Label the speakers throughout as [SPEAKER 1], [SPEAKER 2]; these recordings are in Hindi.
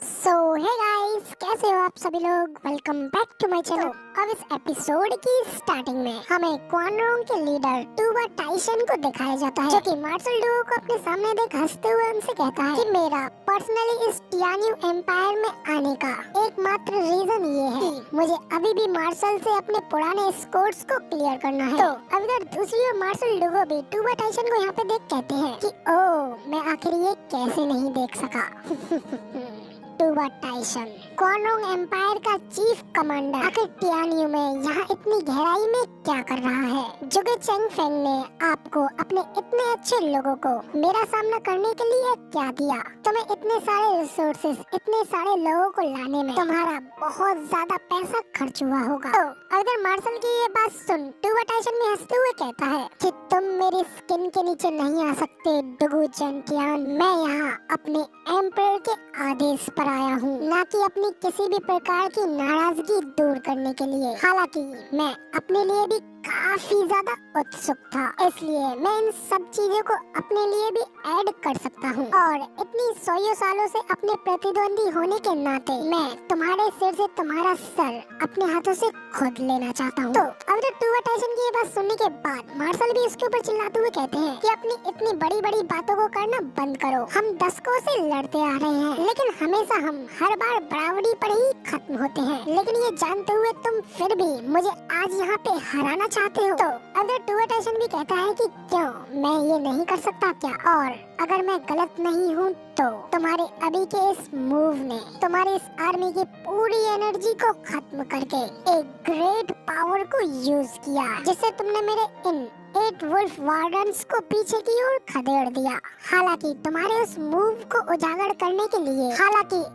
[SPEAKER 1] हे गाइस, कैसे हो आप सभी लोग। Welcome back to my channel. अब इस एपिसोड की स्टार्टिंग में हमें क्वान रोंग के लीडर टूबा टाइसन को दिखाया जाता है, जो कि मार्शल डुओ को अपने सामने देख हंसते हुए उनसे कहता है कि मेरा पर्सनली इस टियान्यू एम्पायर में आने का एकमात्र रीजन ये है कि मुझे अभी भी मार्शल से अपने पुराने स्कोर्स को क्लियर करना है। तो अब इधर दूसरी ओर मार्शल डुओ भी टूबा टाइसन को यहाँ पे देख कहते हैं कि ओह, मैं आखिर ये कैसे नहीं देख सका। टूबा टाइसन क्वान रोंग एम्पायर का चीफ कमांडर आखिर टियान्यू में यहाँ इतनी गहराई में क्या कर रहा है। जुगे चेंग फेंग ने आपको अपने इतने अच्छे लोगों को मेरा सामना करने के लिए क्या दिया। तुम्हें इतने सारे रिसोर्सेज, इतने सारे लोगों को लाने में तुम्हारा बहुत ज्यादा पैसा खर्च हुआ होगा। तो अगर मार्शल की ये बात सुन टूबा टाइसन भी हंसते हुए कहता है कि तुम मेरी स्किन के नीचे नहीं आ सकते डुगु चेंटियान। मैं यहाँ अपने एम्पायर के आदेश पर आया हूँ, न कि अपनी किसी भी प्रकार की नाराजगी दूर करने के लिए। हालांकि मैं अपने लिए भी काफी ज्यादा उत्सुक था, इसलिए मैं इन सब चीजों को अपने लिए भी ऐड कर सकता हूँ। और इतनी 100 सालों से अपने प्रतिद्वंदी होने के नाते मैं तुम्हारे सिर से तुम्हारा सर अपने हाथों से खुद लेना चाहता हूँ। तो अब जब टूबा टाइसन की ये बात सुनने के बाद मार्शल भी इसके ऊपर चिल्लाते हुए कहते हैं कि अपनी इतनी बड़ी बड़ी बातों को करना बंद करो। हम दशकों से लड़ते आ रहे हैं, लेकिन हमेशा हम हर बार बराबरी पर ही खत्म होते हैं। लेकिन ये जानते हुए तुम फिर भी मुझे आज यहाँ पे हराना चाहते हो। तो अगर टूबा टाइसन भी कहता है कि क्यों मैं ये नहीं कर सकता क्या, और अगर मैं गलत नहीं हूँ तो तुम्हारे अभी के इस मूव ने तुम्हारी इस आर्मी की पूरी एनर्जी को खत्म करके एक ग्रेट पावर को यूज किया, जिससे तुमने मेरे इन 8 वुल्फ वार्डन्स को पीछे की ओर खदेड़ दिया। हालांकि तुम्हारे उस मूव को उजागर करने के लिए,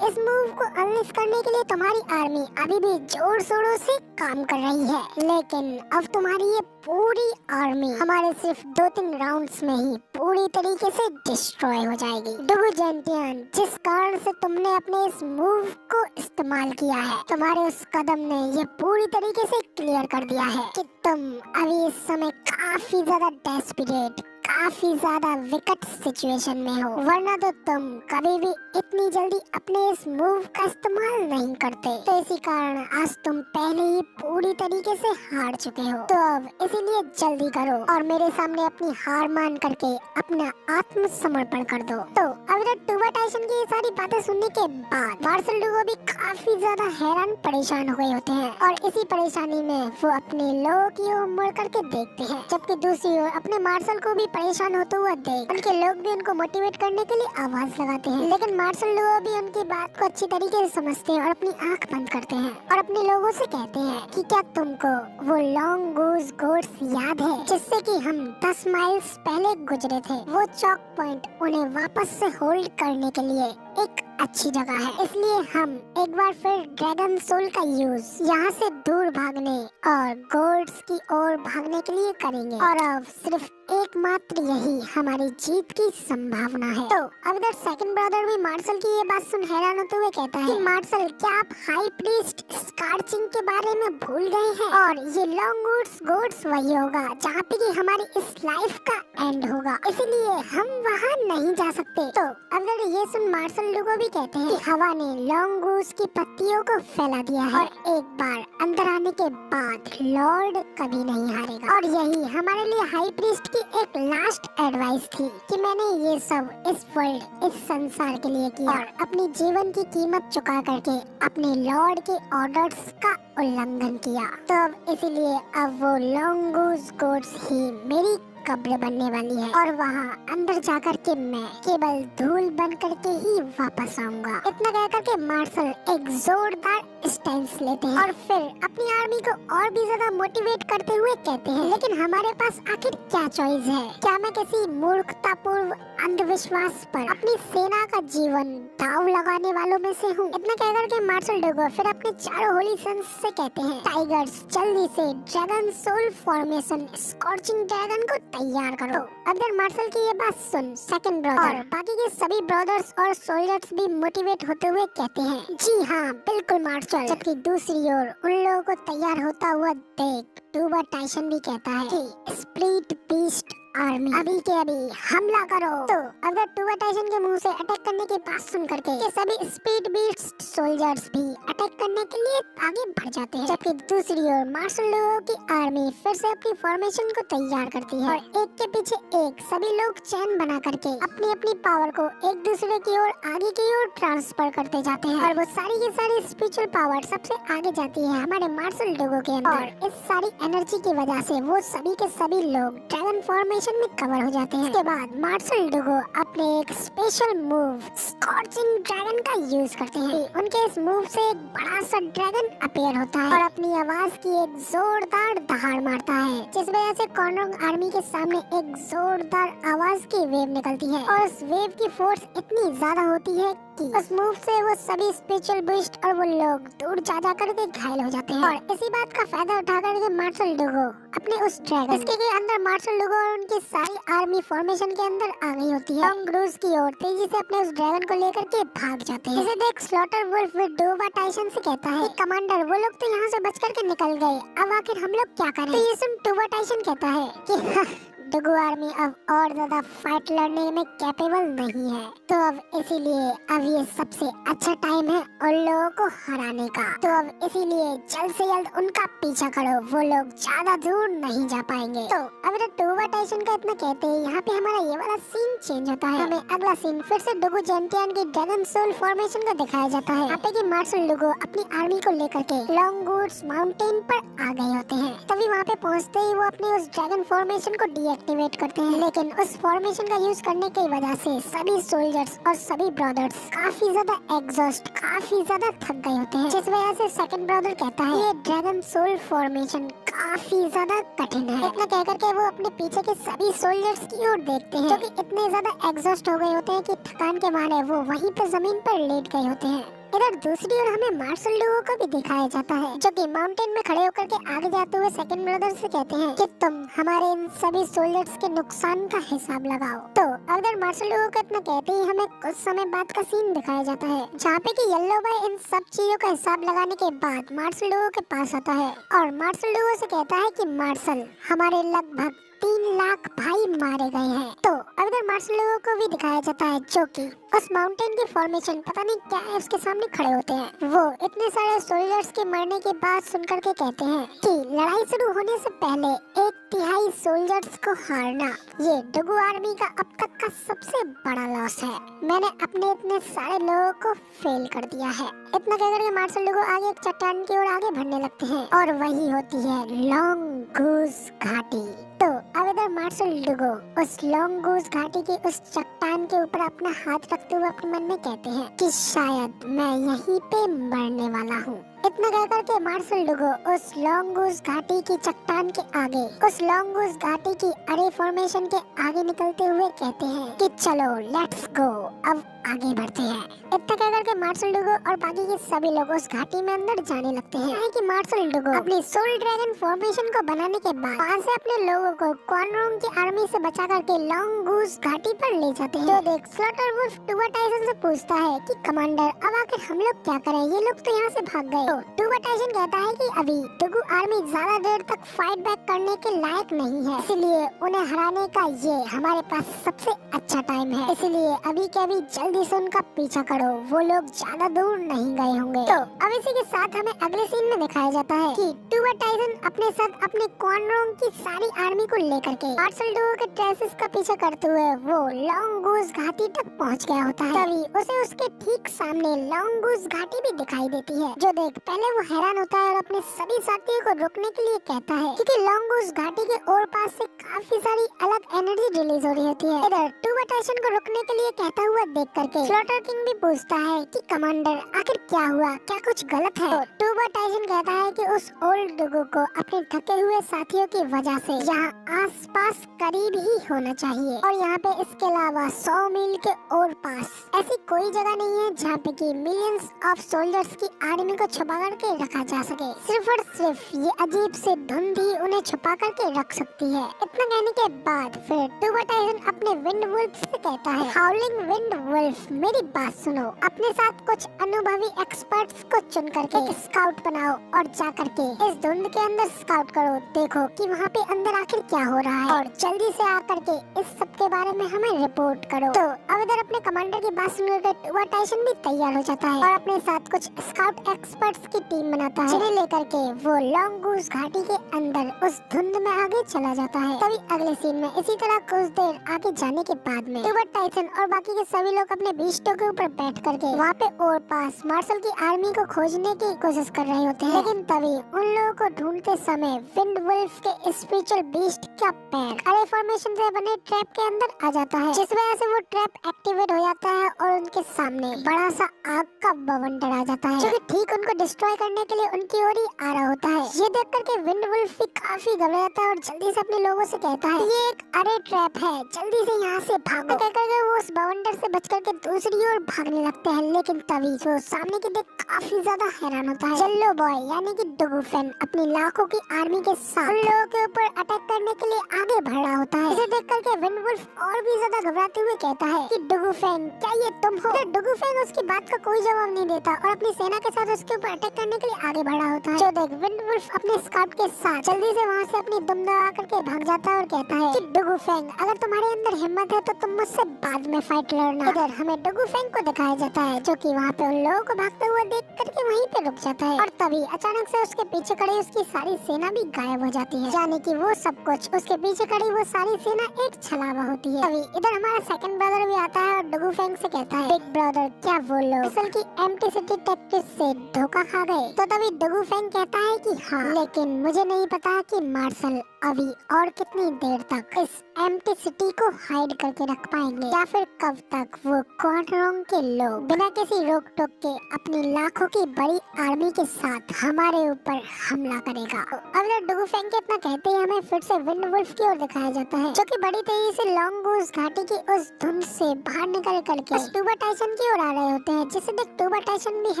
[SPEAKER 1] इस मूव को अनलिस्ट करने के लिए तुम्हारी आर्मी अभी भी जोर शोरों से काम कर रही है, लेकिन अब तुम्हारी ये पूरी आर्मी हमारे सिर्फ 2-3 राउंड्स में ही पूरी तरीके से डिस्ट्रॉय हो जाएगी। डुगु जेंटियान, जिस कारण से तुमने अपने इस मूव को इस्तेमाल किया है, तुम्हारे उस कदम ने ये पूरी तरीके से क्लियर कर दिया है कि तुम अभी इस समय काफी ज्यादा डेस्परेट, काफी ज्यादा विकट सिचुएशन में हो, वरना तो तुम कभी भी इतनी जल्दी अपने इस मूव का इस्तेमाल नहीं करते। तो इसी कारण आज तुम पहले ही पूरी तरीके से हार चुके हो। तो अब इसीलिए जल्दी करो और मेरे सामने अपनी हार मान करके अपना आत्मसमर्पण कर दो। तो अब टूबा टाइसन की ये सारी बातें सुनने के बाद मार्शल डुओ भी काफी ज्यादा हैरान परेशान हो गए होते हैं, और इसी परेशानी में वो अपने लोगों की ओर मुड़ करके देखते हैं, जबकि दूसरी ओर अपने मार्शल को भी परेशान होते हुए देख उनके लोग भी उनको मोटिवेट करने के लिए आवाज लगाते हैं। लेकिन मार्शल डुओ भी उनकी बात को अच्छी तरीके से समझते हैं और अपनी आंख बंद करते हैं और अपने लोगों से कहते हैं कि क्या तुमको वो लॉन्ग गूज गोड्स याद है जिससे कि हम 10 माइल्स पहले गुजरे थे। वो चौक पॉइंट उन्हें वापस से होल्ड करने के लिए एक अच्छी जगह है, इसलिए हम एक बार फिर ड्रैगन सोल का यूज यहाँ से दूर भागने और गोड्स की ओर भागने के लिए करेंगे, और अब सिर्फ एकमात्र यही हमारी जीत की संभावना है। तो अब इधर सेकंड ब्रदर भी मार्शल की ये बात सुन हैरान होते हुए कहता है कि मार्शल, क्या आप हाई प्रीस्ट स्कार्चिंग के बारे में भूल गए हैं, और ये लॉन्ग गोड्स वही होगा जहाँ पे कि हमारी इस लाइफ का एंड होगा, इसीलिए हम वहाँ नहीं जा सकते। तो अगर ये सुन मार्शल डुओ भी कहते हैं कि हवा ने लॉन्ग गूज की पत्तियों को फैला दिया है, और एक बार अंदर आने के बाद लॉर्ड कभी नहीं हारेगा। और यही हमारे लिए हाई प्रीस्ट की एक लास्ट एडवाइस थी कि मैंने ये सब इस वर्ल्ड, इस संसार के लिए किया, और अपनी जीवन की कीमत चुका करके अपने लॉर्ड के ऑर्डर्स का उल्लंघन किया। तो अब इसीलिए अब वो लॉन्ग गूज गोड्स ही मेरी कब्र बनने वाली है, और वहाँ अंदर जाकर के मैं केवल धूल बन करके ही वापस आऊंगा। इतना कह करके मार्शल एक जोरदार स्टैंस लेते हैं और फिर अपनी आर्मी को और भी ज्यादा मोटिवेट करते हुए कहते हैं, लेकिन हमारे पास आखिर क्या चॉइस है? क्या मैं किसी मूर्खतापूर्ण अंधविश्वास पर अपनी सेना का जीवन दाव लगाने वालों में से हूँ? इतना कह करके मार्शल डुओ फिर अपने चारों होली सन्स से कहते हैं, टाइगर्स, जल्दी से dragon soul formation scorching dragon को तैयार करो। अगर मार्शल की ये बात सुन सेकंड ब्रदर और बाकी के सभी ब्रदर्स और सोल्जर्स भी मोटिवेट होते हुए कहते हैं, जी हाँ बिल्कुल मार्शल। जबकि दूसरी ओर उन लोगों को तैयार होता हुआ देख टूबा टाइसन भी कहता है कि स्प्लिट बीस्ट आर्मी अभी के अभी हमला करो। तो अगर टूबा टाइसन के मुंह से अटैक करने की बात सुन करके ये सभी स्पीड बीस्ट सोल्जर्स भी अटैक करने के लिए आगे बढ़ जाते हैं, जबकि दूसरी ओर मार्शल लोगों की आर्मी फिर से अपनी फॉर्मेशन को तैयार करती है और एक के पीछे एक सभी लोग चैन बना करके अपनी अपनी पावर को एक दूसरे की ओर आगे की ओर ट्रांसफर करते जाते हैं। और वो सारी की सारी स्पिरिचुअल पावर सबसे आगे जाती है हमारे मार्शल लोगों के अंदर, और इस सारी एनर्जी की वजह से वो सभी के सभी लोग ड्रैगन फॉर्मेशन में कवर हो जाते हैं। इसके बाद मार्शल डुगो अपने एक स्पेशल मूव स्कॉर्चिंग ड्रैगन का यूज करते हैं। उनके इस मूव से एक बड़ा सा ड्रैगन अपीयर होता है और अपनी आवाज की एक जोरदार दहाड़ मारता है, जिस वजह से कॉर्नरोंग आर्मी के सामने एक जोरदार आवाज की वेव निकलती है और उस वेव की फोर्स इतनी ज्यादा होती है कि उस मूव से वो सभी स्पिरिचुअल बूस्ट और वो लोग दूर जा करके घायल हो जाते हैं। और इसी बात का फायदा उठा करके मार्शल डुगो अपने उस ड्रैगन इसके के अंदर मार्शल डुगो और उनकी सारी आर्मी फॉर्मेशन के अंदर आ गई होती है। लॉन्ग क्रूज की ओर तेजी से अपने उस ड्रैगन को लेकर के भाग जाते हैं। इसे देख स्लॉटर वुल्फ टूबा टाइसन से कहता है, कमांडर वो लोग तो यहाँ से बच करके निकल गए, अब आखिर हम लोग क्या करें? तो ये सुन टूबा टाइसन कहता है कि डुगो आर्मी अब और ज्यादा फाइट लड़ने में कैपेबल नहीं है, तो अब इसीलिए अब ये सबसे अच्छा टाइम है उन लोगों को हराने का। तो अब इसीलिए जल्द से जल्द उनका पीछा करो, वो लोग ज्यादा दूर नहीं जा पाएंगे। तो अब टूबा टाइसन का इतना कहते हैं यहाँ पे हमारा ये वाला सीन चेंज होता है। हमें अगला सीन फिर से डुगो जेंटियान की ड्रैगन सोल फॉर्मेशन को दिखाया जाता है। यहाँ पे कि मार्शल डुगो अपनी आर्मी को लेकर के लॉन्ग वुड्स माउंटेन पर आ गए होते हैं। तभी वहाँ पे पहुँचते ही वो अपने उस ड्रैगन फॉर्मेशन को एक्टिवेट करते हैं, लेकिन उस फॉर्मेशन का यूज करने की वजह से सभी सोल्जर्स और सभी ब्रदर्स काफी ज्यादा एग्जॉस्ट काफी ज्यादा थक गए होते हैं, जिस वजह से सेकंड ब्रदर कहता है ये ड्रैगन सोल फॉर्मेशन काफी ज्यादा कठिन है। इतना कहकर के वो अपने पीछे के सभी सोल्जर्स की ओर देखते हैं, जो कि इतने ज्यादा एग्जॉस्ट हो गए होते हैं कि थकान के मारे वो वहीं पे जमीन पर लेट गए होते हैं। इधर दूसरी ओर हमें मार्शल डुगो को भी दिखाया जाता है, जो कि माउंटेन में खड़े होकर के आगे जाते हुए सेकंड ब्रदर से कहते हैं कि तुम हमारे इन सभी सोल्जर्स के नुकसान का हिसाब लगाओ। तो अगर मार्शल डुगो को इतना कहते ही हमें कुछ समय बाद का सीन दिखाया जाता है, जहाँ पे कि येलो बॉय इन सब चीजों का हिसाब लगाने के बाद मार्शल डुगो के पास आता है और मार्शल डुगो से कहता है कि मार्शल हमारे लगभग 3 लाख भाई मारे गए हैं। तो अब इधर मार्शल लोगों को भी दिखाया जाता है, जो कि उस माउंटेन की फॉर्मेशन पता नहीं क्या है उसके सामने खड़े होते हैं। वो इतने सारे सोल्जर्स के मरने के बाद सुनकर के कहते हैं कि लड़ाई शुरू होने से पहले 1/3 सोल्जर्स को हारना ये डुगो आर्मी का अब तक का सबसे बड़ा लॉस है। मैंने अपने इतने सारे लोगों को फेल कर दिया है। इतना कहकर के मार्शल डुगो आगे एक चट्टान की ओर आगे बढ़ने लगते हैं और वही होती है लॉन्ग गूस घाटी। तो अब इधर मार्शल डुगो उस लॉन्ग गूस घाटी की उस चट्टान के ऊपर अपना हाथ रखते हुए अपने मन में कहते हैं कि शायद मैं यहीं पे मरने वाला हूँ। इतना कहकर के मार्शल डुगो उस लॉन्ग गूस घाटी की चट्टान के आगे उस लॉन्ग गूस घाटी की अरे फॉर्मेशन के आगे निकलते हुए कहते हैं कि चलो लेट्स गो, अब आगे बढ़ते हैं। इतना कहकर के मार्शल डुगो और बाकी के सभी लोग उस घाटी में अंदर जाने लगते हैं कि मार्शल डुगो अपनी सोल ड्रैगन फॉर्मेशन को बनाने के बाद वहाँ से अपने लोगों को क्वानरोंग की आर्मी से बचा करके लॉन्ग गूस घाटी पर ले जाते हैं। तो देख स्लॉटर वुल्फ टूबा टाइसन से पूछता है कि कमांडर अब आखिर हम लोग क्या करें, ये लोग तो यहाँ से भाग गए। तो टूबा टाइसन कहता है कि अभी डुगो आर्मी ज्यादा देर तक फाइट बैक करने के लायक नहीं है, इसलिए उन्हें हराने का ये हमारे पास सबसे अच्छा टाइम है, इसलिए अभी के अभी जल्दी से उनका पीछा करो, वो लोग ज्यादा दूर नहीं गए होंगे। तो अब इसी के साथ हमें अगले सीन में दिखाया जाता है कि टूबा टाइसन अपने साथ अपने क्वानरोंग की सारी आर्मी को लेकर के मार्शल डुगो के ट्रेसेस का पीछा करते हुए वो लॉन्ग गूस घाटी तक पहुंच गया होता है। तभी उसे उसके ठीक सामने लॉन्ग गूस घाटी भी दिखाई देती है, जो देख पहले वो हैरान होता है और अपने सभी साथियों को रोकने के लिए कहता है, क्योंकि लॉन्ग गूस घाटी के और पास से काफी सारी अलग एनर्जी रिलीज हो रही होती है। इधर टूबा टाइसन को रोकने के लिए कहता हुआ देख करके स्लॉटर किंग भी पूछता है कि कमांडर आखिर क्या हुआ, क्या कुछ गलत है? तो टूबा टाइसन कहता है कि उस ओल्ड डुगो को अपने थके हुए साथियों की वजह से यहाँ आसपास करीब ही होना चाहिए और यहाँ पे इसके अलावा 100 मील के और पास ऐसी कोई जगह नहीं है जहाँ पे कि मिलियंस ऑफ सोल्जर्स की आर्मी को छुपा करके रखा जा सके। सिर्फ और सिर्फ ये अजीब से धुंध ही उन्हें छुपा करके रख सकती है। इतना कहने के बाद फिर टूबा टाइसन अपने विंड वुल्फ से कहता है, हाउलिंग विंड वुल्फ मेरी बात सुन सुनो, अपने साथ कुछ अनुभवी एक्सपर्ट्स को चुन करके एक स्काउट बनाओ और जा करके इस धुंध के अंदर स्काउट करो, देखो कि वहाँ पे अंदर आखिर क्या हो रहा है और जल्दी से आकर के इस सब के बारे में हमें रिपोर्ट करो। तो अब इधर अपने कमांडर की बात सुनकर टूबा टाइसन भी तैयार हो जाता है और अपने साथ कुछ स्काउट एक्सपर्ट्स की टीम बनाता है, जिन्हें लेकर के वो लॉन्ग गूस घाटी के अंदर उस धुंध में आगे चला जाता है। तभी अगले सीन में इसी तरह कुछ देर आगे जाने के बाद में टूबा टाइसन और बाकी के सभी लोग अपने बीस्टों के ऊपर बैठ करके वहाँ पे और पास मार्शल की आर्मी को खोजने की कोशिश कर रहे होते हैं। लेकिन तभी उन लोगों को ढूंढते समय विंड वुल्फ के स्पिरिचुअल बीस्ट का पैर खड़े फॉर्मेशन से बने ट्रैप के अंदर आ जाता है, जिस वजह से वो ट्रैप एक्टिवेट हो जाता है और उनके सामने बड़ा सा आग का बवंडर आ जाता है, जो कि ठीक उनको डिस्ट्रॉय करने के लिए उनकी ओर ही आ रहा होता है। ये देख करके विंड वुल्फ भी काफी घबरा जाता है और जल्दी से अपने लोगों से कहता है ये एक अरे ट्रैप है, जल्दी से यहाँ से भागो। कहकर वो उस बवंडर से बच करके दूसरी ओर भागने लगते हैं। लेकिन तभी वो सामने की देख काफी ज्यादा हैरान होता है। येलो बॉय यानी कि डुगू फैन अपनी लाखों की आर्मी के साथ उन लोगों के ऊपर अटैक करने के लिए आगे बढ़ रहा होता है। इसे देख करके विंड वुल्फ और भी ज्यादा घबराते हुए कहता है कि डुगू फैन क्या ये तुम हो? डुगू फैन उसकी बात का कोई जवाब नहीं देता और अपनी सेना के साथ उसके ऊपर अटैक करने के लिए आगे बढ़ रहा होता है। जो देख विंड वुल्फ अपने स्काउट के साथ जल्दी से वहाँ से अपनी दुम दबा करके भाग जाता है और कहता है कि डुगू फैंग अगर तुम्हारे अंदर हिम्मत है तो तुम मुझसे बाद में फाइट लड़ना। इधर हमें डुगू फैंग को दिखाया जाता है, जो कि वहाँ पे उन लोगों को भागते हुए देख करके वहीं पे रुक जाता है और तभी अचानक से उसके पीछे खड़ी उसकी सारी सेना भी गायब हो जाती है, यानी कि वो सब कुछ उसके पीछे खड़ी वो सारी सेना एक छलावा होती है। तभी इधर हमारा सेकंड ब्रदर भी आता है और डुगू फैंग से कहता है बिग ब्रदर क्या वो लोग असल की एम्प्टी सिटी टैक्टिक्स से धोखा खा गए? तो तभी डुगू फैंग कहता है कि हाँ, लेकिन मुझे नहीं पता कि मार्शल अभी और कितनी देर तक इस एम्प्टी सिटी को हाइड करके रख पाएंगे या फिर कब तक वो क्वाड्रोंग के लोग बिना किसी रोक टोक के अपनी लाखों की बड़ी आर्मी के साथ हमारे ऊपर हमला करेगा। अब डुगू फैंग के इतना कहते ही हमें फिर से विंड वुल्फ की ओर दिखाया जाता है, जो कि बड़ी तेजी से लॉन्ग गूस घाटी की उस धुंध से बाहर निकल करके टूबा टाइसन की ओर आ रहे होते हैं, जिसे देख टूबा टाइसन भी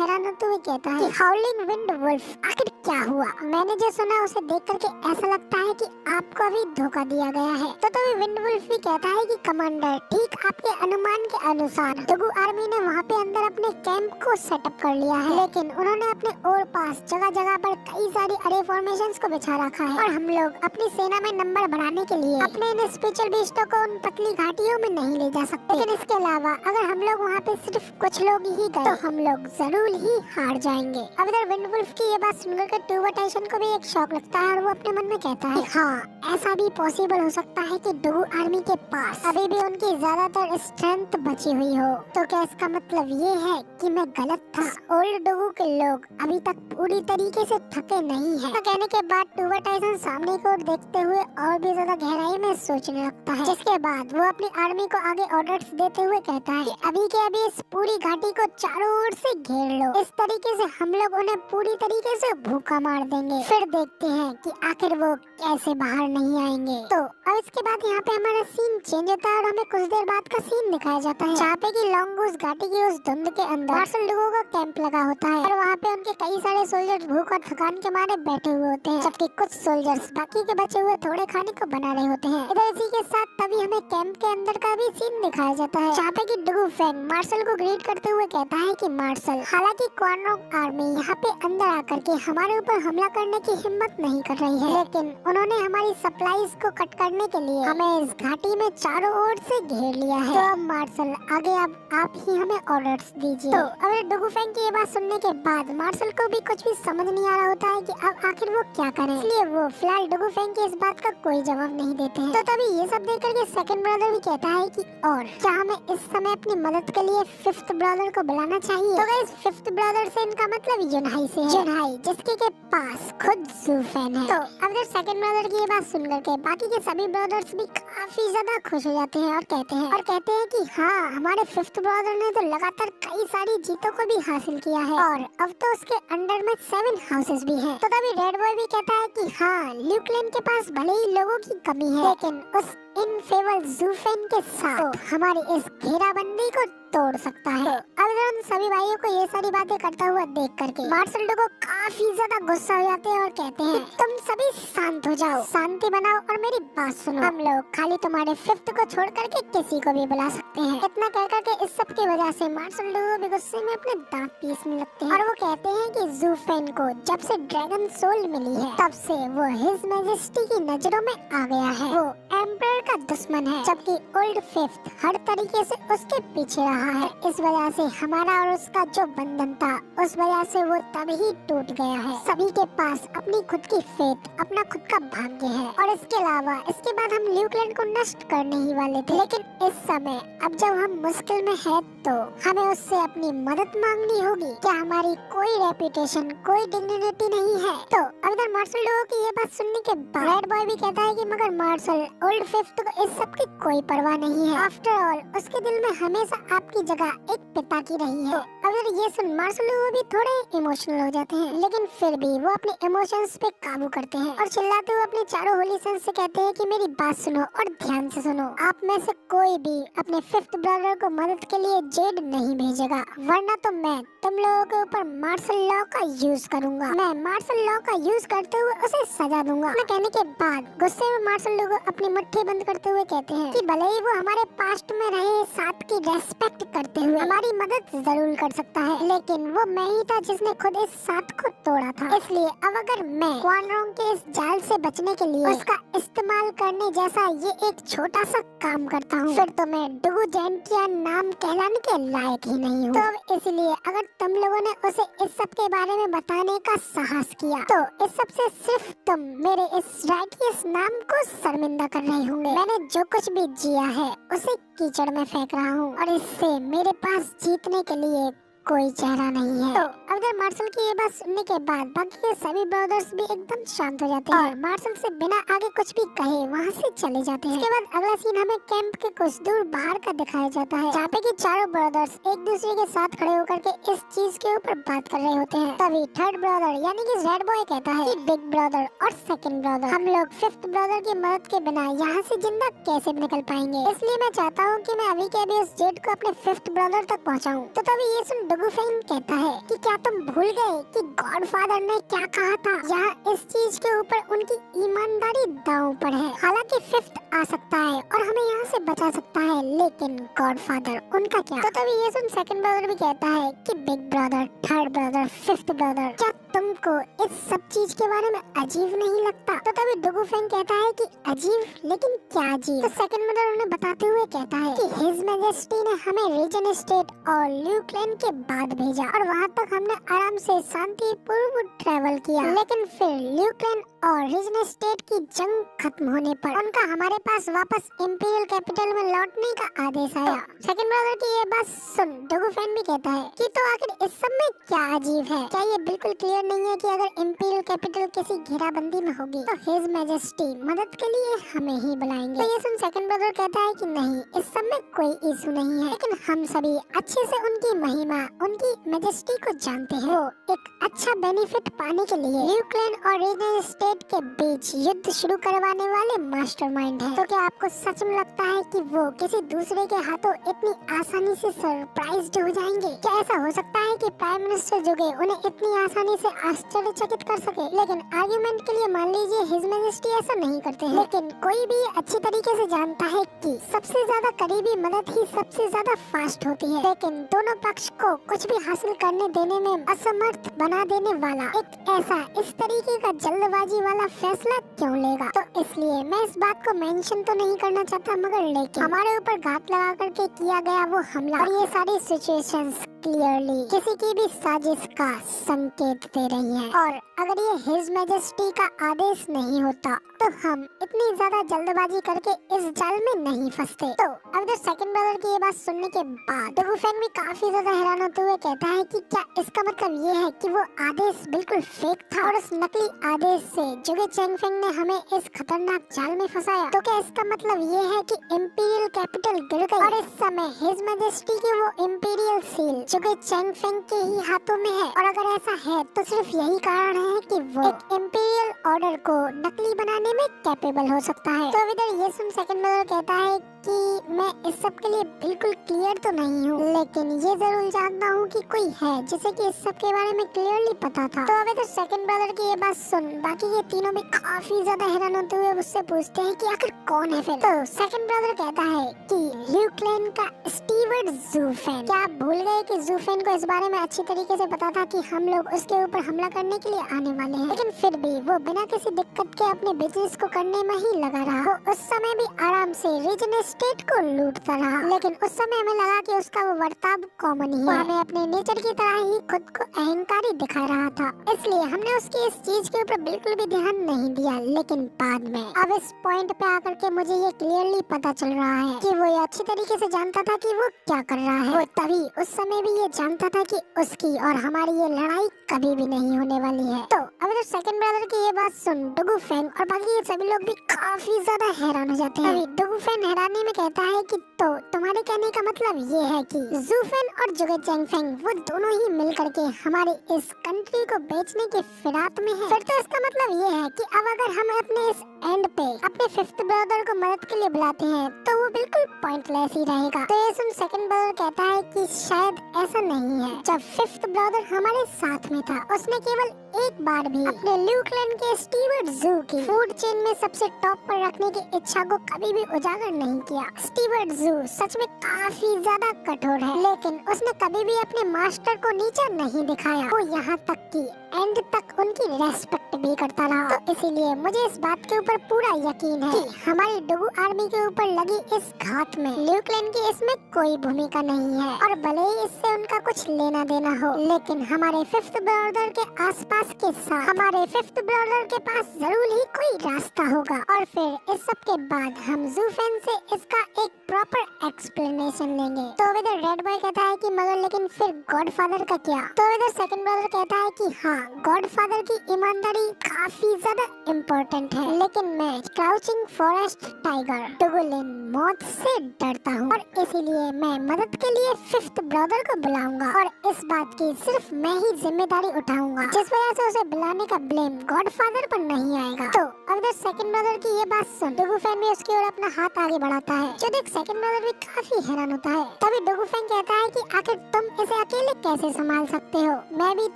[SPEAKER 1] हैरान होते हुए कहता है हाउलिंग विंड वुल्फ आखिर क्या हुआ? मैंने जो सुना उसे देख करके ऐसा लगता है कि आपको अभी धोखा दिया गया है। तो तभी विंड वुल्फ भी कहता है कि कमांडर ठीक आपके अनुमान के अनुसार डुगू आर्मी ने वहाँ पे अंदर अपने कैंप को सेटअप कर लिया है, लेकिन उन्होंने अपने और पास जगह जगह पर कई सारी अरे फॉर्मेशंस को बिछा रखा है और हम लोग अपनी सेना में नंबर बढ़ाने के लिए अपने इन स्पेशल बीस्टों को उन पतली घाटियों में नहीं ले जा सकते। लेकिन इसके अलावा अगर हम लोग वहाँ पे सिर्फ कुछ लोग ही गए तो हम लोग जरूर ही हार जाएंगे। अब इधर विंड वुल्फ की ये बात सुनकर टूबा टाइसन को भी एक शौक लगता है और वो अपने मन में कहता है हाँ, ऐसा भी पॉसिबल हो सकता है कि डुगू आर्मी के पास अभी भी उनकी ज्यादातर स्ट्रेंथ बची हुई हो। तो क्या इसका मतलब ये है कि मैं गलत था? ओल्ड डुगू के लोग अभी तक पूरी तरीके से थके नहीं हैं। तो कहने के बाद टूबा टाइसन सामने की ओर देखते हुए और भी ज्यादा गहराई में सोचने लगता है, जिसके बाद वो अपनी आर्मी को आगे ऑर्डर्स देते हुए कहता है कि अभी के अभी इस पूरी घाटी को चारों ओर से घेर लो, इस तरीके से हम लोग उन्हें पूरी तरीके से भूखा मार देंगे, फिर देखते हैं कि आखिर वो कैसे बाहर नहीं आएंगे। तो अब इसके बाद यहाँ पे हमारा सीन चेंज होता है और हमें कुछ देर बाद का सीन दिखाया जाता है, जहाँ पे की लॉन्ग गूस घाटी की उस धुंध के अंदर मार्शल डुगू का कैंप लगा होता है और वहाँ पे उनके कई सारे सोल्जर्स भूख और थकान के मारे बैठे हुए होते हैं, जबकि कुछ सोल्जर्स बाकी के बचे हुए थोड़े खाने को बना रहे होते हैं। इधर इसी के साथ तभी हमें कैंप के अंदर का भी सीन दिखाया जाता है, जहाँ पे की डुगू फैंग मार्शल को ग्रीट करते हुए कहता है कि मार्शल हालांकि क्वाड्रोंग आर्मी यहाँ पे अंदर आकर के हमारे ऊपर हमला करने की हिम्मत नहीं कर रही है, लेकिन उन्होंने हमारी सप्लाईज को कट करने के लिए हमें इस घाटी में चारों ओर से घेर लिया है। तो अब मार्शल आगे अब आप ही हमें ऑर्डर्स दीजिए। तो अब डुगू फैंग की ये बात सुनने के बाद मार्शल को भी कुछ भी समझ नहीं आ रहा होता है कि अब आखिर वो क्या करें, इसलिए वो फिलहाल डुगू फैंग की इस बात का कोई जवाब नहीं देते हैं। तो तभी ये सब देख करके सेकंड ब्रदर भी कहता है कि और क्या हमें इस समय अपनी मदद के लिए फिफ्थ ब्रदर को बुलाना चाहिए? तो गाइस फिफ्थ ब्रदर से इनका मतलब युनहाई से है, युनहाई जिसके के पास खुद ज़ू फैन है। तो अब जब सेकंड ब्रदर की ये बात सुनकर के बाकी के सभी ब्रदर्स भी काफी ज्यादा खुश हो जाते हैं और कहते हैं कि हाँ, हमारे फिफ्थ ब्रदर ने तो लगातार कई सारी जीतों को भी हासिल किया है और अब तो उसके अंडर में 7 हाउसेस भी हैं। तो तभी रेड बॉय भी कहता है कि हाँ, ल्यूक लेन के पास भले ही लोगों की कमी है, लेकिन उस इनफेबल ज़ू फैन के साथ हमारी इस घेराबंदी को तोड़ सकता है। अब इधर उन सभी भाइयों को ये सारी बातें करता हुआ देख करके मार्शल डोगो काफी ज्यादा गुस्सा हो जाते हैं और कहते हैं कि तुम सभी शांत हो जाओ, शांति बनाओ और मेरी बात सुनो। हम लोग खाली तुम्हारे फिफ्थ को छोड़ करके किसी को भी बुला सकते हैं। इतना कह करके इस सब की वजह से मार्शल डोगो भी गुस्से में अपने दांत पीसने लगते हैं और वो कहते हैं कि ज़ू फेन को जब से ड्रैगन सोल मिली है तब से वो हिज मैजेस्टी की नजरों में आ गया है। वो एम्परर का दुश्मन है, जबकि ओल्ड फिफ्थ हर तरीके से उसके पीछे रहा है। इस वजह से हमारा और उसका जो बंधन था उस वजह से वो तभी टूट गया है। सभी के पास अपनी खुद की फेट, अपना खुद का भाग्य है और इसके अलावा इसके बाद हम ल्यूकलैंड को नष्ट करने ही वाले थे। लेकिन इस समय अब जब हम मुश्किल में है तो हमें उससे अपनी मदद मांगनी होगी। क्या हमारी कोई रेपुटेशन, कोई डिग्निटी नहीं है? तो अब इधर मार्शल डोगो की ये बात सुनने के बाद रेड बॉय भी कहता है कि मगर मार्शल, ओल्ड फिफ्थ को इस सब की कोई परवाह नहीं है। आफ्टर ऑल उसके दिल में हमेशा आपकी जगह एक पिता की रही है। तो अगर ये सुन मार्शल डोगो भी थोड़े इमोशनल हो जाते हैं, लेकिन फिर भी वो अपने इमोशंस पे काबू करते हैं और चिल्लाते हुए अपने चारों होली सन्स से कहते हैं कि मेरी बात सुनो और ध्यान से सुनो। आप में से कोई भी अपने फिफ्थ ब्रदर को मदद के लिए जेड नहीं भेजेगा, वरना तो मैं तुम लोगों के ऊपर मार्शल लॉ का यूज करूंगा। मैं मार्शल लॉ का यूज करते हुए उसे सजा दूंगा। मैं कहने के बाद गुस्से में मार्शल लोग अपनी मुट्ठी बंद करते हुए कहते हैं कि भले ही वो हमारे पास्ट में रहे साथ की रेस्पेक्ट करते हुए हमारी मदद जरूर कर सकता है, लेकिन वो मैं ही था जिसने खुद इस साथ को तोड़ा था। इसलिए अब अगर मैं क्वान रोंग के इस जाल से बचने के लिए उसका इस्तेमाल करने जैसा ये एक छोटा सा काम करता हूँ, फिर तो मैं डुगु जेंटियान नाम कहलाने के लायक ही नहीं हूँ। तो इसलिए अगर तुम लोगों ने उसे इस सब के बारे में बताने का साहस किया तो इस सब से सिर्फ तुम मेरे इस राइटियस नाम को शर्मिंदा कर रहे होंगे। मैंने जो कुछ भी जिया है उसे कीचड़ में फेंक रहा हूँ और इससे मेरे पास जीतने के लिए कोई चेहरा नहीं है। तो अगर मार्शल की ये बात सुनने के बाद बाकी के सभी ब्रदर्स भी एकदम शांत हो जाते हैं और मार्शल से बिना आगे कुछ भी कहे वहाँ से चले जाते हैं। इसके बाद अगला सीन हमें कैंप के कुछ दूर बाहर का दिखाया जाता है, जहाँ पे कि चारों ब्रदर्स एक दूसरे के साथ खड़े होकर के इस चीज के ऊपर बात कर रहे होते हैं। तभी थर्ड ब्रदर यानी कि रेड बॉय कहता है कि बिग ब्रदर और सेकंड ब्रदर, हम लोग फिफ्थ ब्रदर की मदद के बिना यहाँ से जिंदा कैसे निकल पाएंगे? इसलिए मैं चाहता हूँ कि मैं अभी के अभी उस जेड को अपने फिफ्थ ब्रदर तक पहुँचाऊँ। तो तभी ये सुन डुगु फेन कहता है कि क्या तुम भूल गए कि गॉडफादर ने क्या कहा था? यहाँ इस चीज के ऊपर उनकी ईमानदारी दांव पर है। हालांकि फिफ्थ आ सकता है और हमें यहाँ से बचा सकता है, लेकिन गॉडफादर उनका क्या? तो तभी ये सुन सेकंड ब्रदर भी कहता है कि big brother, third brother, fifth brother, क्या तुमको इस सब चीज के बारे में अजीब नहीं लगता? तो तभी डुगु फेन कहता है कि अजीब, लेकिन क्या अजीब? तो सेकंड ब्रदर उन्हें बताते हुए कहता है कि हिज मैजेस्टी ने हमें रीजन स्टेट और ल्यूकलैंड के बाद भेजा और वहाँ तक हमने आराम से शांतिपूर्वक ट्रैवल किया, लेकिन फिर ल्यूकलैंड और रीजन स्टेट की जंग खत्म होने पर उनका हमारे पास वापस इंपीरियल कैपिटल में लौटने का आदेश आया। सेकंड ब्रदर की ये बात सुन डुगु फेन भी कहता है कि तो आखिर इस सब में क्या अजीब है? क्या ये बिल्कुल क्लियर नहीं है कि अगर इंपीरियल कैपिटल किसी घेराबंदी में होगी तो हिज मैजेस्टी मदद के लिए हमें ही बुलाएंगे? तो ये सुन सेकंड ब्रदर कहता है कि नहीं, इस सब में कोई इशू नहीं है, लेकिन हम सभी अच्छे से उनकी महिमा, उनकी मैजेस्टी को जानते हैं। वो एक अच्छा बेनिफिट पाने के लिए ल्यूकलैंड और रीजन स्टेट के बीच युद्ध शुरू करवाने वाले मास्टरमाइंड हैं। तो क्या आपको सच में लगता है कि वो किसी दूसरे के हाथों इतनी आसानी से सरप्राइज्ड हो जाएंगे? क्या ऐसा हो सकता है कि प्राइम मिनिस्टर जुगे उन्हें इतनी आसानी से आश्चर्यचकित कर सके? लेकिन आर्गुमेंट के लिए मान लीजिए हिज मैजेस्टी ऐसा नहीं करते हैं, लेकिन कोई भी अच्छी तरीके से जानता है कि सबसे ज्यादा करीबी मदद ही सबसे ज्यादा फास्ट होती है। लेकिन दोनों पक्ष को कुछ भी हासिल करने देने में असमर्थ बना देने वाला एक ऐसा इस तरीके का जल्दबाजी वाला फैसला क्यों लेगा? तो इसलिए मैं इस बात को मेंशन तो नहीं करना चाहता, मगर लेकिन हमारे ऊपर घात लगा करके किया गया वो हमला और ये सारी सिचुएशंस क्लियरली किसी की भी साजिश का संकेत दे रही है। और अगर ये हिज मैजेस्टी का आदेश नहीं होता तो हम इतनी ज्यादा जल्दबाजी करके इस जाल में नहीं फंसते। तो अब जब सेकंड ब्रदर की ये बात सुनने के बाद डुगु फेन भी काफी ज्यादा हैरान होते हुए कहता है कि क्या इसका मतलब ये है कि वो आदेश बिल्कुल फेक था और उस नकली आदेश से जुगे चेंगफेंग ने हमें इस खतरनाक जाल में फंसाया? तो क्या इसका मतलब ये है कि इंपीरियल कैपिटल गिर गई और इस समय हिज मैजेस्टी की वो इंपीरियल सील जुगे चैंग फेंग के ही हाथों में है, और अगर ऐसा है तो सिर्फ यही कारण है कि वो एक इंपीरियल ऑर्डर को नकली बनाने में कैपेबल हो सकता है। तो इधर ये सुन सेकंड ब्रदर कहता है कि मैं इस सब के लिए बिल्कुल क्लियर तो नहीं हूँ, लेकिन ये जरूर जानता हूँ कि कोई है जिसे कि इस सब के बारे में क्लियरली पता था। तो अब इधर सेकंड ब्रदर की ये बात सुन बाकी ये तीनों भी काफी ज्यादा हैरान होते हुए उससे पूछते हैं कि आखिर कौन है फिर। तो सेकंड ब्रदर कहता है कि ल्यूक लेन का स्टीवर्ड ज़ूफेन। क्या आप भूल गए कि ज़ूफेन को इस बारे में अच्छी तरीके से पता था कि हम लोग उसके ऊपर हमला करने के लिए आने वाले हैं, लेकिन फिर भी वो बिना किसी दिक्कत के अपने बिजनेस को करने में ही लगा रहा। वो उस समय भी आराम से रीजन स्टेट को लूटता रहा, लेकिन उस समय हमें लगा कि उसका वो बर्ताव कॉमन ही है, हमें अपने नेचर की तरह ही खुद को अहंकारी दिखा रहा था, इसलिए हमने उसकी इस चीज के ऊपर बिल्कुल भी ध्यान नहीं दिया। लेकिन बाद में अब इस पॉइंट पे आकर के मुझे ये क्लियरली पता चल रहा है कि वो ये अच्छी तरीके से जानता था कि वो क्या कर रहा है। वो तभी उस समय भी ये जानता था कि उसकी और हमारी ये लड़ाई कभी भी नहीं होने वाली है। तो अब तो सेकंड ब्रदर की ये बात सुन डुगू फैन और बाकी ये सभी लोग भी काफी ज्यादा हैरान हो जाते हैं। अभी डुगू फैन हैरानी में कहता है कि तो तुम्हारे कहने का मतलब ये है कि ज़ूफेन और जुगे चैंग फेंग वो दोनों ही मिल करके हमारे इस कंट्री को बेचने के फिराक में है। फिर तो इसका मतलब ये है कि अब अगर हम अपने इस एंड पे अपने फिफ्थ ब्रदर को मदद के लिए बुलाते हैं तो वो बिल्कुल पॉइंटलेस ही रहेगा। तो ये सुन सेकंड ब्रदर कहता है कि शायद ऐसा नहीं है। जब फिफ्थ ब्रदर हमारे साथ में था उसने केवल एक बार भी अपने ल्यूक लेन के स्टीवर्ड ज़ू की फूड चेन में सबसे टॉप पर रखने की इच्छा को कभी भी उजागर नहीं किया। स्टीवर्ड ज़ू सच में काफी ज्यादा कठोर है, लेकिन उसने कभी भी अपने मास्टर को नीचा नहीं दिखाया। वो यहाँ तक कि एंड तक उनकी रेस्पेक्ट भी करता रहा। तो इसीलिए मुझे इस बात के ऊपर पूरा यकीन है कि हमारी डुगू आर्मी के ऊपर लगी इस घात में ल्यूक लेन की इसमें कोई भूमिका नहीं है, और भले ही इससे उनका कुछ लेना देना हो, लेकिन हमारे फिफ्थ ब्रदर के आसपास के साथ हमारे फिफ्थ ब्रदर के पास जरूर ही कोई रास्ता होगा, और फिर इस सब के बाद हम ज़ूफेन से इसका एक प्रॉपर एक्सप्लेनेशन लेंगे। तो इधर रेड बॉय कहता है कि मगर लेकिन फिर गॉडफादर का क्या। तो इधर सेकंड ब्रदर कहता है कि हाँ, गॉडफादर की ईमानदारी काफी ज्यादा इम्पोर्टेंट है, लेकिन मैं क्राउचिंग फॉरेस्ट टाइगर डुगुलिन मौत से डरता हूँ, और इसीलिए मैं मदद के लिए फिफ्थ ब्रदर को बुलाऊंगा, और इस बात की सिर्फ मैं ही जिम्मेदारी उठाऊंगा, जिस वजह से उसे बुलाने का ब्लेम गॉडफादर पर नहीं आएगा। तो अब इधर सेकंड ब्रदर की ये बात सुन डुगू फैन भी उसकी ओर अपना हाथ आगे बढ़ाता है, जो देख सेकंड ब्रदर भी काफी हैरान होता है। तभी डुगू फैन कहता है कि आखिर तुम इसे अकेले कैसे संभाल सकते हो, मैं भी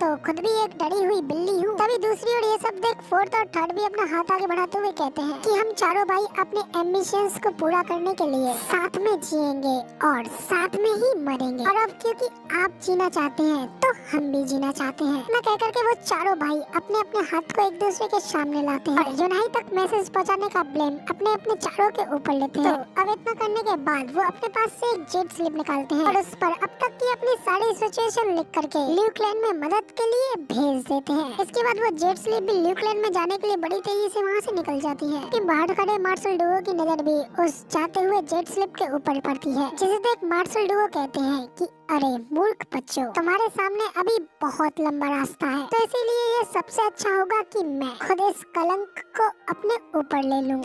[SPEAKER 1] तो खुद भी एक डरी हुई बिल्ली हूँ। तभी दूसरी ओर ये सब देख फोर्थ और थर्ड भी अपना हाथ आगे बढ़ाते हुए कहते हैं कि हम चारों भाई अपने एम्बिशंस को पूरा करने के लिए साथ में जिएंगे और साथ में ही मरेंगे, और अब क्योंकि आप जीना चाहते हैं तो हम भी जीना चाहते हैं। न कह करके वो चारों भाई अपने अपने हाथ को एक दूसरे के सामने लाते हैं और यूनाई तक मैसेज पहुंचाने का ब्लेम अपने अपने चारों के ऊपर लेते हैं। तो अब इतना करने के बाद वो अपने पास से एक जेट स्लिप निकालते हैं और उस पर अब तक की अपनी सारी सिचुएशन लिख करके ल्यूक लेन में मदद के लिए भेज देते हैं। इसके बाद वो जेट स्लिप भी ल्यूक लेन में जाने के लिए बड़ी तेजी से वहाँ से निकल जाती है कि बाहर खड़े मार्शल डुओ की नजर भी उस जाते हुए जेट स्लिप के ऊपर पड़ती है, जिसे देख मार्शल डुओ कहते हैं कि अरे मूर्ख बच्चों, तुम्हारे सामने अभी बहुत लंबा रास्ता है, तो इसीलिए ये सबसे अच्छा होगा कि मैं खुद इस कलंक को अपने ऊपर ले लूं।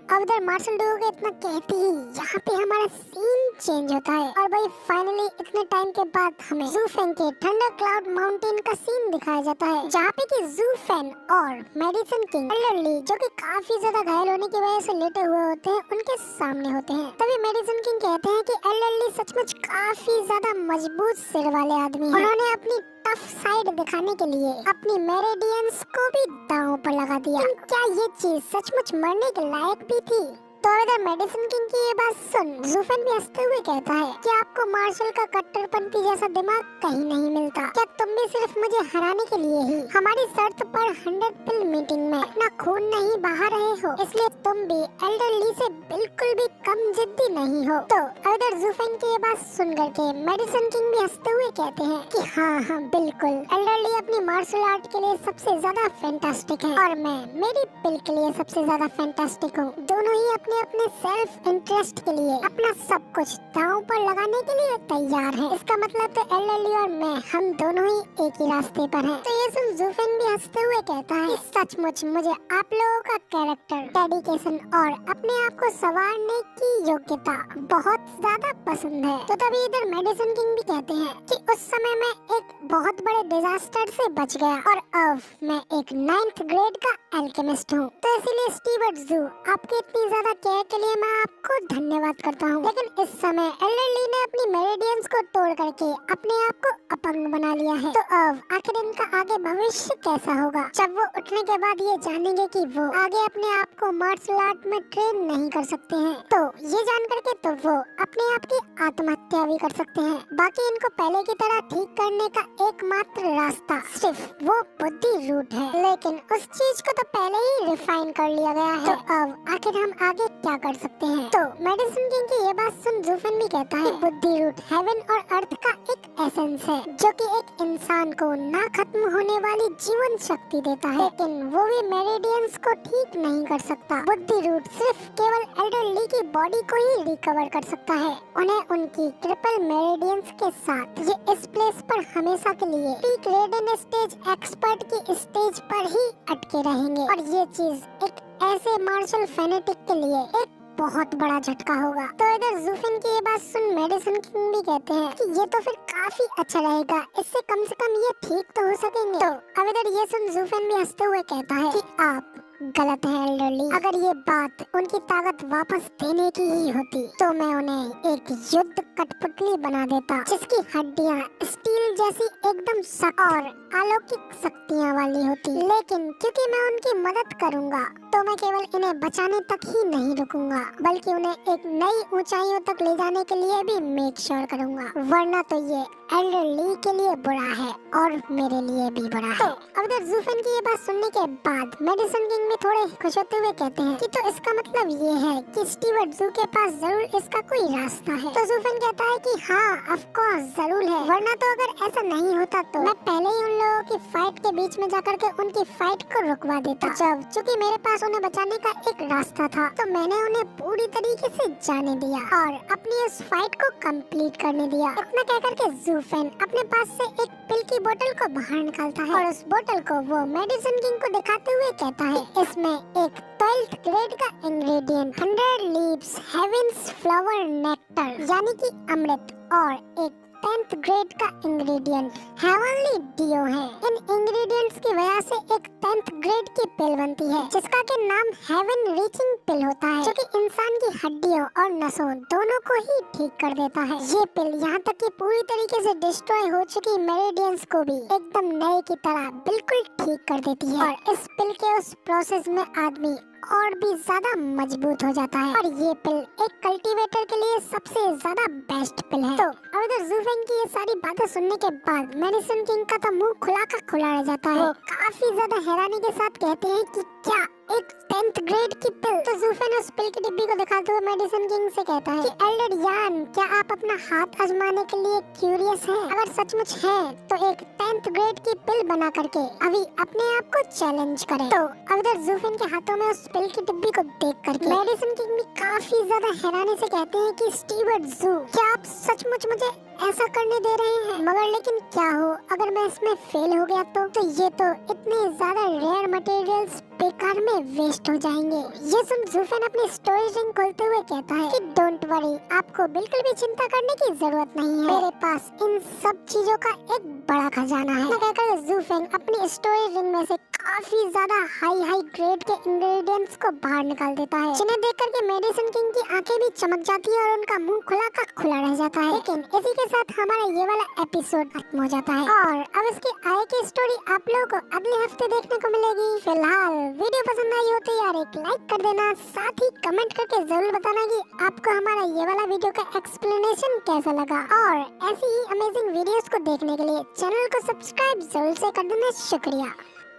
[SPEAKER 1] अब इधर मार्शल डुओ के इतना कहते ही यहाँ पे हमारा सीन चेंज होता है, और भाई फाइनली इतने टाइम के बाद हमें ज़ूफेन के थंडर क्लाउड माउंटेन का सीन दिखाया जाता है, जहाँ पे कि ज़ूफेन और मेडिसिन किंग एल्डरली, जो कि काफी ज्यादा घायल होने की वजह से लेटे हुए होते हैं, उनके सामने होते हैं। तभी मेडिसिन किंग कहते हैं कि एल्डरली सचमुच काफी ज्यादा मजबूत सिर वाले आदमी हैं। उन्होंने अपनी टफ साइड दिखाने के लिए अपनी मेरिडियंस को भी दांव पर लगा दिया। क्या ये चीज सचमुच मरने के लायक भी थी? तो इधर मेडिसिन किंग की ये बात सुन ज़ूफेन भी हंसते हुए कहता है कि आपको मार्शल का कट्टरपंथी जैसा दिमाग कहीं नहीं मिलता। क्या तुम भी सिर्फ मुझे हराने के लिए ही हमारी शर्त पर 100 पिल मीटिंग में अपना खून नहीं बहा रहे हो, इसलिए तुम भी एल्डरली से बिल्कुल भी कम जिद्दी नहीं हो। तो इधर ज़ूफेन की ये बात सुन करके मेडिसिन किंग भी हंसते हुए कहते हैं कि हाँ बिल्कुल, एल्डरली अपनी मार्शल आर्ट के लिए सबसे ज्यादा फैंटास्टिक है और मैं मेरी पिल के लिए सबसे ज्यादा फैंटास्टिक हूँ। दोनों ही अपने ये अपने सेल्फ इंटरेस्ट के लिए अपना सब कुछ दांव पर लगाने के लिए तैयार है। इसका मतलब तो एल्डर ली और मैं हम दोनों ही एक ही रास्ते पर हैं। तो ये सुन ज़ूफेन भी हंसते हुए कहता है कि सचमुच मुझे आप लोगों का कैरेक्टर, डेडिकेशन और अपने आप को संवारने की योग्यता बहुत ज्यादा पसंद है। तो तभी इधर मेडिसिन किंग भी कहते हैं कि उस समय मैं एक बहुत बड़े डिजास्टर से बच गया और अब मैं एक 9th ग्रेड का एल्केमिस्ट हूँ। तो इसीलिए स्टीवर्ट ज़ू, आपकी इतनी ज्यादा केयर के लिए मैं आपको धन्यवाद करता हूँ। लेकिन इस समय एल्डर ली ने अपनी मेरिडियंस को तोड़ करके अपने आप को अपंग बना लिया है। तो अब आखिर इनका आगे भविष्य कैसा होगा जब वो उठने के बाद ये जानेंगे कि वो आगे अपने आप को मार्शल आर्ट में ट्रेन नहीं कर सकते हैं। तो ये जान करके तो वो अपने आप की आत्महत्या भी कर सकते हैं। बाकी इनको पहले की तरह ठीक करने का एकमात्र रास्ता सिर्फ वो बुद्धि रूट है, लेकिन उस चीज को तो पहले ही रिफाइन कर लिया गया है। तो अब आखिर हम आगे क्या कर सकते हैं? तो मेडिसिन किंग की ये बात सुन ज़ूफेन भी कहता है कि बुद्धि रूट हेवन और अर्थ का एक एसेंस है जो कि एक इंसान को ना खत्म होने वाली जीवन शक्ति देता है, लेकिन वो भी मेरिडियंस को ठीक नहीं कर सकता। बुद्धि रूट सिर्फ केवल एल्डर ली की बॉडी को ही रिकवर कर सकता है। उन्हें उनकी ट्रिपल मेरिडियंस के साथ ये इस प्लेस पर हमेशा के लिए पीक रेडन स्टेज एक्सपर्ट की स्टेज पर ही अटके रहेंगे और ये चीज एक ऐसे मार्शल फैनेटिक के लिए एक बहुत बड़ा झटका होगा। तो इधर ज़ूफेन की ये बात सुन मेडिसिन किंग भी कहते हैं कि ये तो फिर काफी अच्छा रहेगा, इससे कम से कम ये ठीक तो हो सकेंगे। तो अब इधर ये सुन ज़ूफेन भी हंसते हुए कहता है कि आप गलत है एल्डर ली। अगर ये बात उनकी ताकत वापस देने की ही होती तो मैं उन्हें एक युद्ध कठपुतली बना देता जिसकी हड्डियां स्टील जैसी एकदम सख्त और अलौकिक शक्तियां वाली होती। लेकिन क्योंकि मैं उनकी मदद करूंगा तो मैं केवल इन्हें बचाने तक ही नहीं रुकूंगा बल्कि उन्हें एक नई ऊंचाइयों तक ले जाने के लिए भी मेक श्योर करूंगा, वरना तो ये एल्डर ली के लिए बुरा है और मेरे लिए भी बुरा है। अब इधर ज़ूफेन की ये बात सुनने के बाद मेडिसिन किंग भी थोड़े खुश होते हुए कहते हैं कि तो इसका मतलब ये है कि स्टीवर्ट ज़ू के पास जरूर इसका कोई रास्ता है। तो ज़ूफेन कहता है कि हाँ ऑफ कोर्स जरूर है, वरना तो अगर ऐसा नहीं होता तो मैं पहले ही उन लोगों की फाइट के बीच में जाकर के उनकी फाइट को रुकवा देता। जब चूंकि मेरे पास उन्हें बचाने का एक रास्ता था तो मैंने उन्हें पूरी तरीके से जाने दिया और अपनी इस फाइट को कंप्लीट करने दिया। इतना कहकर के ज़ूफेन अपने पास से एक पिल की बोतल को बाहर निकालता है और उस बोतल को वो मेडिसिन किंग को दिखाते हुए कहता है इसमें एक 12th ग्रेड का ingredient 100 leaves heavens flower nectar यानी कि अमृत और एक 10th ग्रेड का इंग्रेडिएंट हेवनली डियो है। इन इंग्रेडिएंट्स की वजह से एक 10th ग्रेड की पिल बनती है जिसका के नाम हेवन रीचिंग पिल होता है जो कि इंसान की हड्डियों और नसों दोनों को ही ठीक कर देता है। ये पिल यहाँ तक कि पूरी तरीके से डिस्ट्रॉय हो चुकी मेरिडियंस को भी एकदम नए की तरह बिल्कुल ठीक कर देती है और इस पिल के उस प्रोसेस में आदमी और भी ज्यादा मजबूत हो जाता है और ये पिल एक कल्टीवेटर के लिए सबसे ज्यादा बेस्ट पिल है। तो अब इधर ज़ूफेन की ये सारी बातें सुनने के बाद मेडिसिन किंग का तो मुंह खुला का खुला रह जाता है। वो काफी ज्यादा हैरानी के साथ कहते हैं कि क्या एक 10th ग्रेड की पिल? तो ज़ूफेन उस पिल की डिब्बी को दिखाते हुए मेडिसिन किंग से कहता है कि एल्डर यान, क्या आप अपना हाथ आजमाने के लिए क्यूरियस हैं? अगर सचमुच है तो एक 10th ग्रेड की पिल बना करके अभी अपने आप को चैलेंज करें। तो अब इधर ज़ूफेन के हाथों में उस पिल की डिब्बी को देख करके मेडिसिन किंग भी काफी ज्यादा हैरानी से कहते हैं कि स्टीवर्ट ज़ू, क्या आप सचमुच मुझे ऐसा करने दे रहे हैं? मगर लेकिन क्या हो अगर मैं इसमें फेल हो गया तो ये तो इतने ज्यादा रेयर मटेरियल्स बेकार में वेस्ट हो जाएंगे। ये सुन ज़ूफेन अपनी स्टोरेज रिंग खोलते हुए कहता है कि डोंट वरी, आपको बिल्कुल भी चिंता करने की जरूरत नहीं है, मेरे पास इन सब चीजों का एक बड़ा खजाना है। कहकर ज़ूफेन अपनी स्टोरेज रिंग में से काफी ज्यादा हाई ग्रेड के इंग्रेडिएंट्स को बाहर निकाल देता है जिन्हें देख करके मेडिसिन किंग की आंखें भी चमक जाती है और उनका मुंह खुला का खुला रह जाता है। लेकिन इसी के साथ हमारा ये वाला एपिसोड खत्म हो जाता है और अब इसकी आगे की स्टोरी आप लोगों को अगले हफ्ते देखने को मिलेगी। फिलहाल वीडियो पसंद आई हो तो यार एक लाइक कर देना, साथ ही कमेंट करके जरूर बताना कि आपको हमारा ये वाला वीडियो का एक्सप्लेनेशन कैसा लगा और ऐसी ही अमेजिंग वीडियोस को देखने के लिए चैनल को सब्सक्राइब जरूर से कर देना। शुक्रिया।